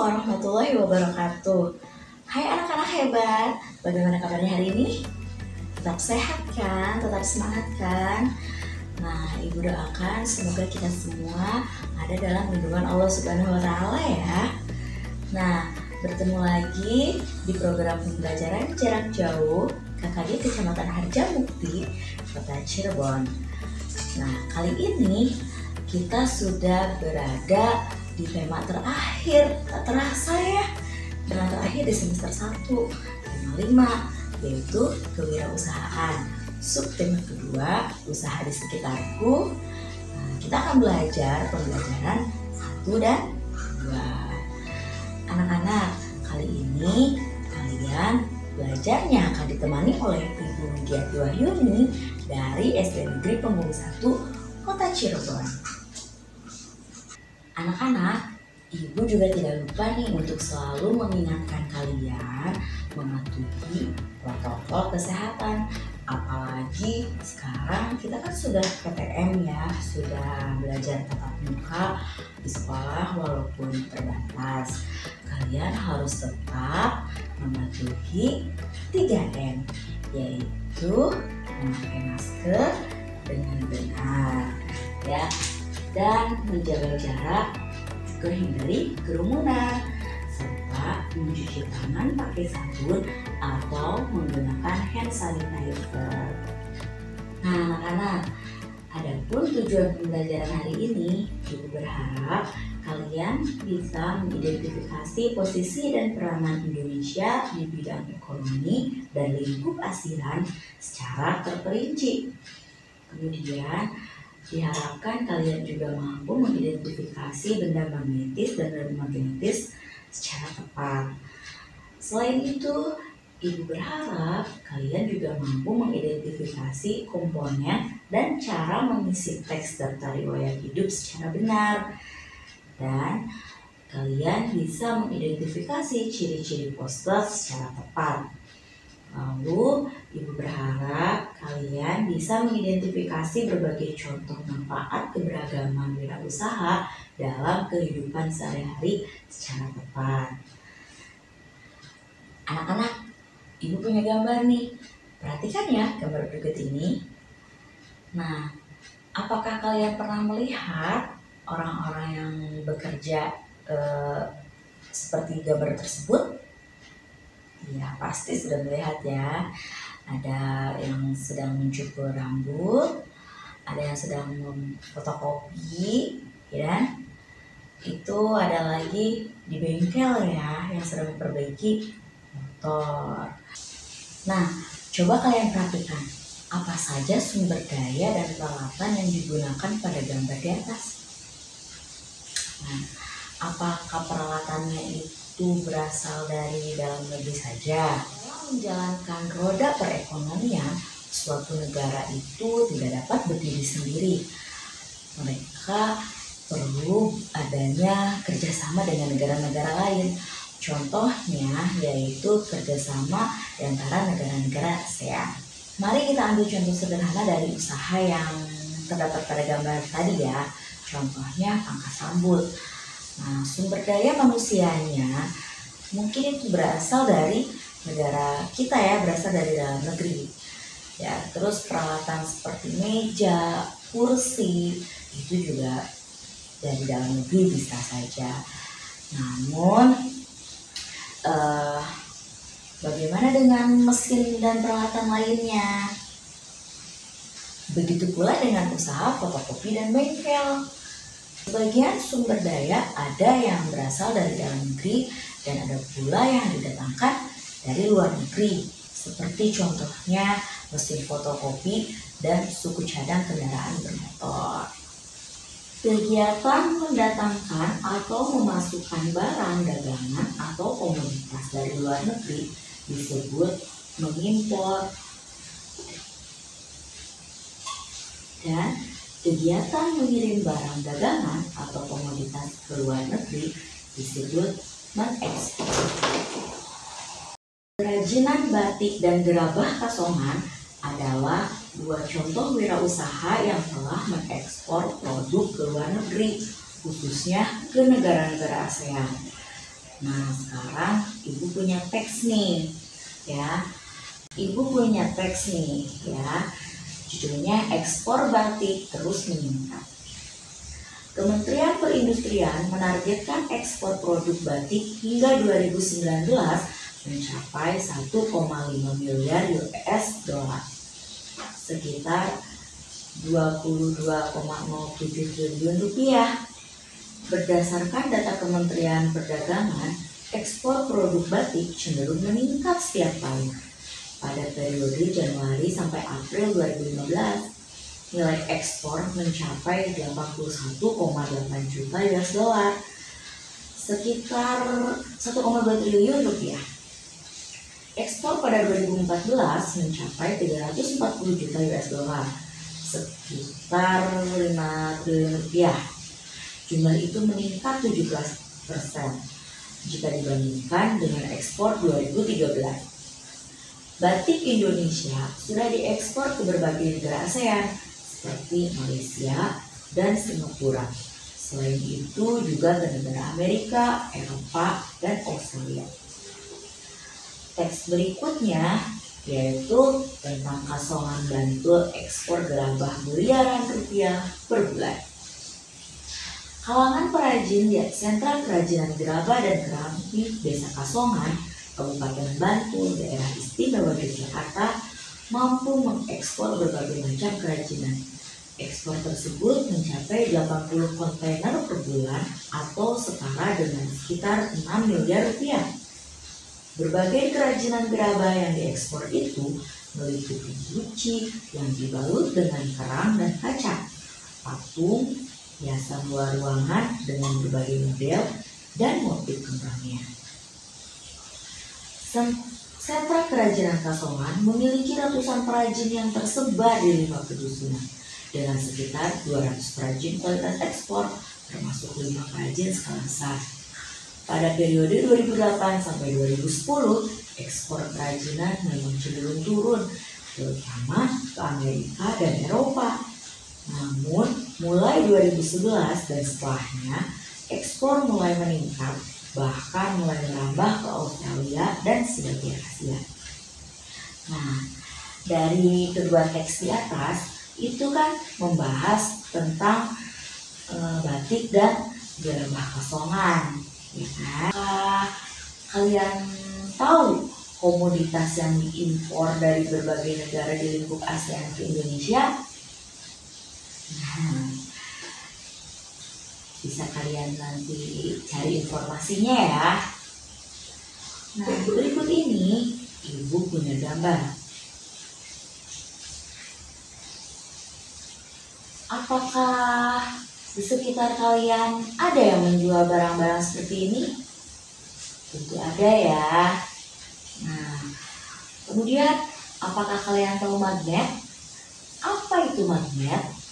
warahmatullahi wabarakatuh. Hai anak-anak hebat, bagaimana kabarnya hari ini? Tetap sehat kan? Tetap semangat kan? Nah, Ibu doakan semoga kita semua ada dalam lindungan Allah Subhanahu wa Ta'ala ya. Nah, bertemu lagi di program pembelajaran jarak jauh KKD Kecamatan Harjamukti, Kota Cirebon. Nah, kali ini kita sudah berada di tema terakhir, tak terasa ya, tema terakhir di semester 1, tema 5, yaitu kewirausahaan. Subtema kedua, usaha di sekitarku. Nah, kita akan belajar pembelajaran 1 dan 2. Anak-anak, kali ini kalian belajarnya akan ditemani oleh Ibu Widiati Wahyuni dari SD Negeri Pembung 1, Kota Cirebon. Anak-anak, Ibu juga tidak lupa nih untuk selalu mengingatkan kalian mematuhi protokol kesehatan. Apalagi sekarang kita kan sudah PTM ya, sudah belajar tatap muka di sekolah walaupun terbatas. Kalian harus tetap mematuhi 3M, yaitu memakai masker dengan benar ya, dan menjaga jarak, juga hindari kerumunan, serta mencuci tangan pakai sabun atau menggunakan hand sanitizer. Nah anak-anak, adapun tujuan pembelajaran hari ini, Ibu berharap kalian bisa mengidentifikasi posisi dan peranan Indonesia di bidang ekonomi dan lingkup ASEAN secara terperinci. Kemudian diharapkan kalian juga mampu mengidentifikasi benda magnetis dan non-magnetis secara tepat. Selain itu, Ibu berharap kalian juga mampu mengidentifikasi komponen dan cara mengisi teks daftar riwayat hidup secara benar. Dan kalian bisa mengidentifikasi ciri-ciri poster secara tepat. Lalu, Ibu berharap kalian bisa mengidentifikasi berbagai contoh manfaat keberagaman wirausaha dalam kehidupan sehari-hari secara tepat. Anak-anak, Ibu punya gambar nih. Perhatikan ya gambar berikut ini. Nah, apakah kalian pernah melihat orang-orang yang bekerja seperti gambar tersebut? Ya, pasti sudah melihat ya. Ada yang sedang mencukur rambut, ada yang sedang memfotokopi, ya. Itu ada lagi di bengkel ya, yang sedang memperbaiki motor. Nah, coba kalian perhatikan apa saja sumber daya dan peralatan yang digunakan pada gambar di atas. Nah, apakah peralatannya itu berasal dari dalam negeri saja? Dalam menjalankan roda perekonomian, suatu negara itu tidak dapat berdiri sendiri. Mereka perlu adanya kerjasama dengan negara-negara lain. Contohnya yaitu kerjasama di antara negara-negara ASEAN. Mari kita ambil contoh sederhana dari usaha yang terdapat pada gambar tadi ya. Contohnya pangkas rambut. Nah, sumber daya manusianya mungkin itu berasal dari negara kita ya, berasal dari dalam negeri. Ya, terus peralatan seperti meja, kursi itu juga dari dalam negeri bisa saja. Namun, bagaimana dengan mesin dan peralatan lainnya? Begitu pula dengan usaha fotokopi dan bengkel. Sebagian sumber daya ada yang berasal dari dalam negeri dan ada pula yang didatangkan dari luar negeri, seperti contohnya mesin fotokopi dan suku cadang kendaraan bermotor. Kegiatan mendatangkan atau memasukkan barang dagangan atau komoditas dari luar negeri disebut mengimpor. Dan kegiatan mengirim barang dagangan atau komoditas ke luar negeri disebut mengekspor. Kerajinan batik dan gerabah Kasongan adalah dua contoh wirausaha yang telah mengekspor produk ke luar negeri, khususnya ke negara-negara ASEAN. Nah, sekarang Ibu punya teks nih, ya. Ibu punya teks nih, ya. Judulnya ekspor batik terus meningkat. Kementerian Perindustrian menargetkan ekspor produk batik hingga 2019 mencapai 1,5 miliar US dollar, sekitar 22,07 triliun rupiah. Berdasarkan data Kementerian Perdagangan, ekspor produk batik cenderung meningkat setiap tahun. Pada periode Januari sampai April 2015, nilai ekspor mencapai 81,8 juta US dollar, sekitar 1,2 triliun rupiah. Ekspor pada 2014 mencapai 340 juta US dollar, sekitar 5 triliun rupiah. Jumlah itu meningkat 17% jika dibandingkan dengan ekspor 2013. Batik Indonesia sudah diekspor ke berbagai negara ASEAN seperti Malaysia dan Singapura. Selain itu juga ke negara Amerika, Eropa, dan Australia. Teks berikutnya yaitu tentang Kasongan Bantul ekspor gerabah miliaran rupiah per bulan. Kalangan perajin di Sentra Kerajinan Gerabah dan Keramik Desa Kasongan, Kabupaten Bantul, Daerah Istimewa Yogyakarta, mampu mengekspor berbagai macam kerajinan. Ekspor tersebut mencapai 80 kontainer per bulan atau setara dengan sekitar 6 miliar rupiah. Berbagai kerajinan gerabah yang diekspor itu meliputi guci yang dibalut dengan kerang dan kaca, patung, hiasan luar ruangan dengan berbagai model dan motif kembangnya. Sentra Kerajinan Kasongan memiliki ratusan perajin yang tersebar di 5 pedusunan dengan sekitar 200 perajin kualitas ekspor, termasuk 5 perajin skala besar. Pada periode 2008 sampai 2010, ekspor kerajinan memang cenderung turun, terutama ke Amerika dan Eropa. Namun, mulai 2011 dan setelahnya, ekspor mulai meningkat, bahkan mulai merambah ke Australia dan sebagian Asia. Nah, dari kedua teks di atas, itu kan membahas tentang batik dan gerabah Kasongan. Ya kan? Kalian tahu komoditas yang diimpor dari berbagai negara di lingkup ASEAN ke Indonesia? Nah, bisa kalian nanti cari informasinya ya. Nah, berikut ini Ibu punya gambar. Apakah di sekitar kalian ada yang menjual barang-barang seperti ini? Tentu ada ya. Nah, kemudian apakah kalian tahu magnet? Apa itu magnet?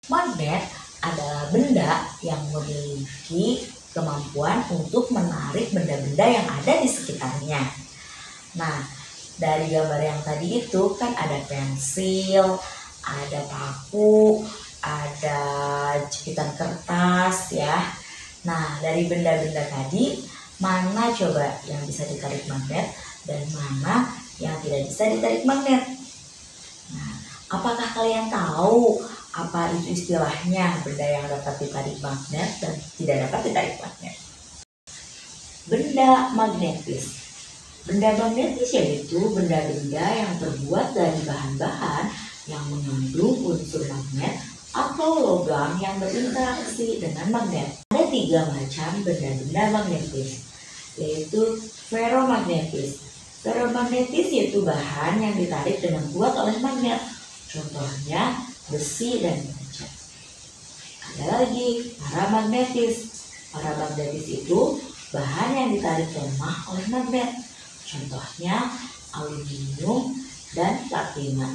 Magnet adalah benda yang memiliki kemampuan untuk menarik benda-benda yang ada di sekitarnya. Nah, dari gambar yang tadi itu kan ada pensil, ada paku, ada jepitan kertas ya. Nah, dari benda-benda tadi, mana coba yang bisa ditarik magnet dan mana yang tidak bisa ditarik magnet? Nah, apakah kalian tahu apa itu istilahnya benda yang dapat ditarik magnet dan tidak dapat ditarik magnet? Benda magnetis. Benda magnetis yaitu benda-benda yang terbuat dari bahan-bahan yang mengandung unsur magnet atau logam yang berinteraksi dengan magnet. Ada 3 macam benda-benda magnetis, yaitu ferromagnetis. Ferromagnetis yaitu bahan yang ditarik dengan kuat oleh magnet. Contohnya besi dan kaca. Ada lagi paramagnetis. Paramagnetis itu bahan yang ditarik lemah oleh magnet. Contohnya aluminium dan platina.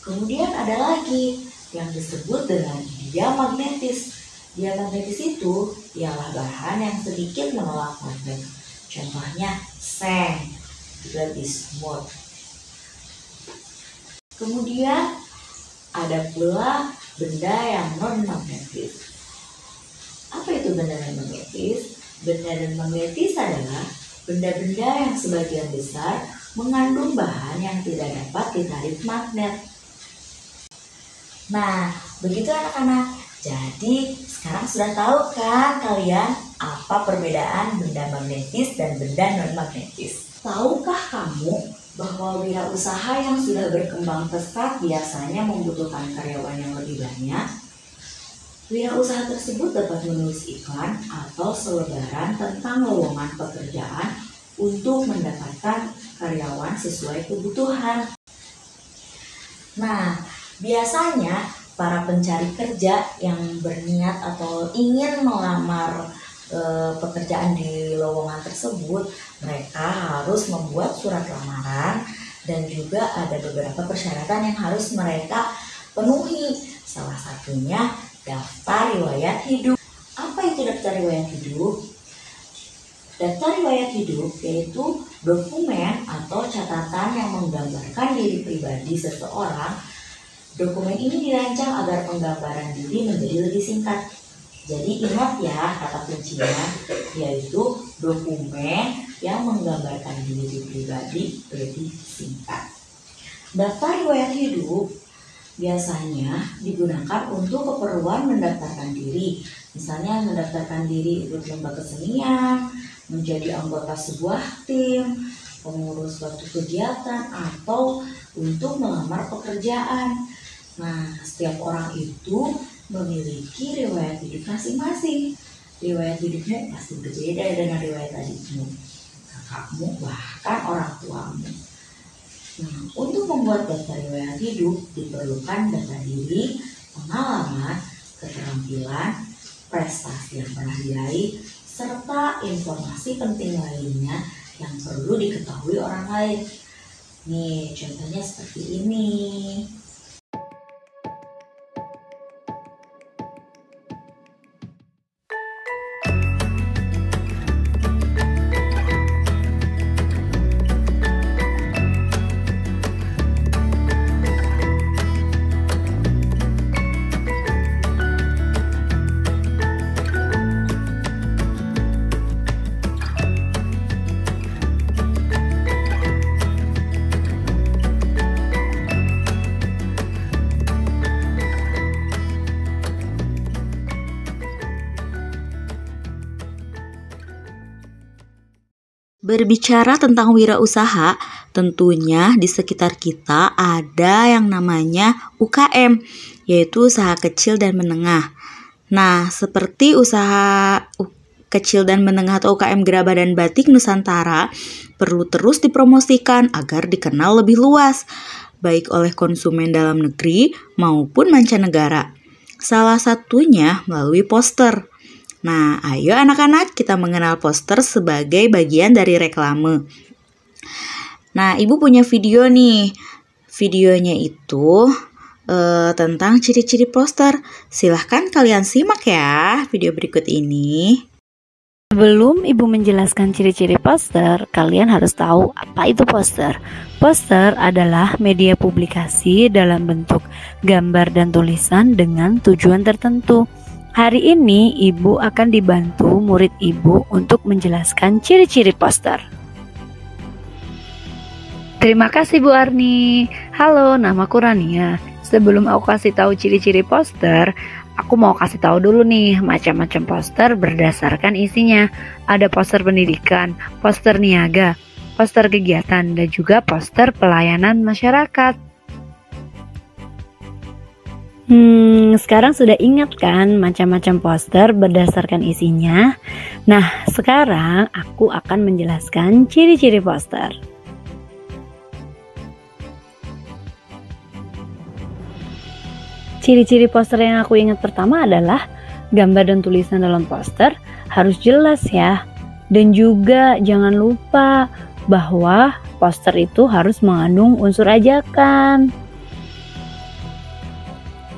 Kemudian ada lagi yang disebut dengan diamagnetis. Diamagnetis itu ialah bahan yang sedikit menolak magnet. Contohnya seng, juga bismut. Kemudian ada pula benda yang non magnetis. Apa itu benda non magnetis? Benda non-magnetis adalah benda-benda yang sebagian besar mengandung bahan yang tidak dapat ditarik magnet. Nah, begitu anak-anak. Jadi, sekarang sudah tahu kan kalian apa perbedaan benda magnetis dan benda non-magnetis? Tahukah kamu bahwa wirausaha yang sudah berkembang pesat biasanya membutuhkan karyawan yang lebih banyak? Wirausaha tersebut dapat menulis iklan atau selebaran tentang lowongan pekerjaan untuk mendapatkan karyawan sesuai kebutuhan. Nah, biasanya para pencari kerja yang berniat atau ingin melamar pekerjaan di lowongan tersebut, mereka harus membuat surat lamaran dan juga ada beberapa persyaratan yang harus mereka penuhi. Salah satunya daftar riwayat hidup. Apa itu daftar riwayat hidup? Daftar riwayat hidup yaitu dokumen atau catatan yang menggambarkan diri pribadi seseorang. Dokumen ini dirancang agar penggambaran diri menjadi lebih singkat. Jadi ingat ya kata kuncinya, yaitu dokumen yang menggambarkan diri pribadi lebih singkat. Daftar riwayat hidup biasanya digunakan untuk keperluan mendaftarkan diri. Misalnya mendaftarkan diri ikut lomba kesenian, menjadi anggota sebuah tim, pengurus suatu kegiatan, atau untuk melamar pekerjaan. Nah, setiap orang itu memiliki riwayat hidup masing-masing. Riwayat hidupmu pasti berbeda dengan riwayat adikmu, kakakmu, bahkan orang tuamu. Nah, untuk membuat daftar riwayat hidup diperlukan data diri, pengalaman, keterampilan, prestasi yang pernah diraih, serta informasi penting lainnya yang perlu diketahui orang lain. Nih, contohnya seperti ini. Berbicara tentang wirausaha, tentunya di sekitar kita ada yang namanya UKM, yaitu usaha kecil dan menengah. Nah, seperti usaha kecil dan menengah atau UKM Gerabah dan Batik Nusantara perlu terus dipromosikan agar dikenal lebih luas, baik oleh konsumen dalam negeri maupun mancanegara. Salah satunya melalui poster. Nah, ayo anak-anak kita mengenal poster sebagai bagian dari reklame. Nah, Ibu punya video nih. Videonya itu tentang ciri-ciri poster. Silahkan kalian simak ya video berikut ini. Sebelum Ibu menjelaskan ciri-ciri poster, kalian harus tahu apa itu poster. Poster adalah media publikasi dalam bentuk gambar dan tulisan dengan tujuan tertentu. Hari ini Ibu akan dibantu murid Ibu untuk menjelaskan ciri-ciri poster. Terima kasih Bu Arni. Halo, namaku Rania. Sebelum aku kasih tahu ciri-ciri poster, aku mau kasih tahu dulu nih macam-macam poster berdasarkan isinya. Ada poster pendidikan, poster niaga, poster kegiatan, dan juga poster pelayanan masyarakat. Sekarang sudah ingat kan macam-macam poster berdasarkan isinya? Nah, sekarang aku akan menjelaskan ciri-ciri poster. Ciri-ciri poster yang aku ingat pertama adalah gambar dan tulisan dalam poster harus jelas ya. Dan juga jangan lupa bahwa poster itu harus mengandung unsur ajakan.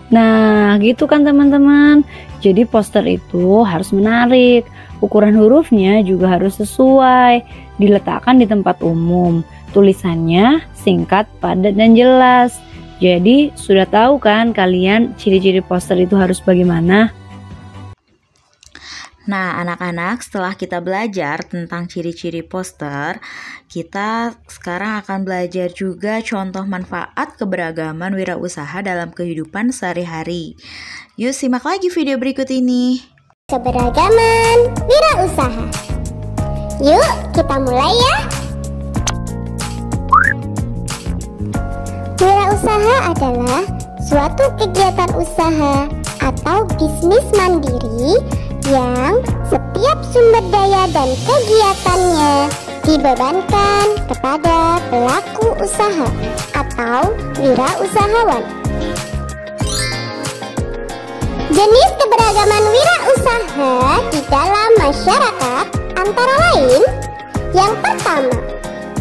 Nah, gitu kan teman-teman. Jadi poster itu harus menarik. Ukuran hurufnya juga harus sesuai. Diletakkan di tempat umum. Tulisannya singkat, padat, dan jelas. Jadi, sudah tahu kan kalian ciri-ciri poster itu harus bagaimana? Nah, anak-anak, setelah kita belajar tentang ciri-ciri poster, kita sekarang akan belajar juga contoh manfaat keberagaman wirausaha dalam kehidupan sehari-hari. Yuk simak lagi video berikut ini. Keberagaman wirausaha. Yuk, kita mulai ya. Wirausaha adalah suatu kegiatan usaha atau bisnis mandiri yang setiap sumber daya dan kegiatannya dibebankan kepada pelaku usaha atau wirausahawan. Jenis keberagaman wirausaha di dalam masyarakat antara lain: yang pertama,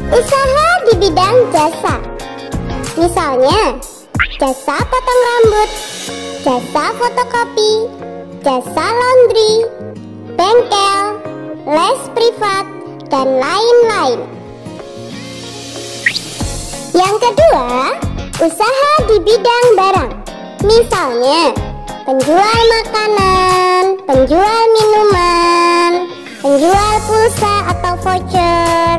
usaha di bidang jasa. Misalnya, jasa potong rambut, jasa fotokopi, jasa laundry, bengkel, les privat, dan lain-lain. Yang kedua, usaha di bidang barang. Misalnya, penjual makanan, penjual minuman, penjual pulsa atau voucher,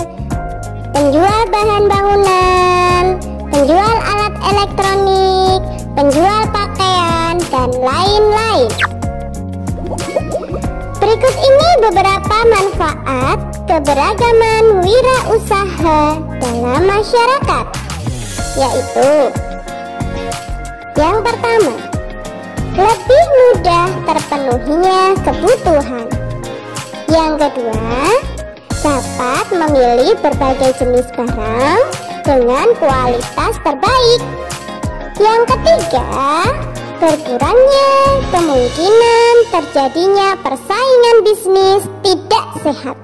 penjual bahan bangunan, penjual alat elektronik, penjual pakaian, dan lain-lain. Berikut ini beberapa manfaat keberagaman wirausaha dalam masyarakat, yaitu: yang pertama, lebih mudah terpenuhinya kebutuhan. Yang kedua, dapat memilih berbagai jenis barang dengan kualitas terbaik. Yang ketiga, berkurangnya kemungkinan terjadinya persaingan bisnis tidak sehat.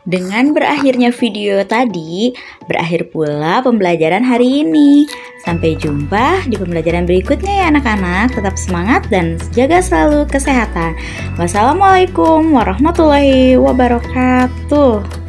Dengan berakhirnya video tadi, berakhir pula pembelajaran hari ini. Sampai jumpa di pembelajaran berikutnya ya anak-anak. Tetap semangat dan jaga selalu kesehatan. Wassalamualaikum warahmatullahi wabarakatuh.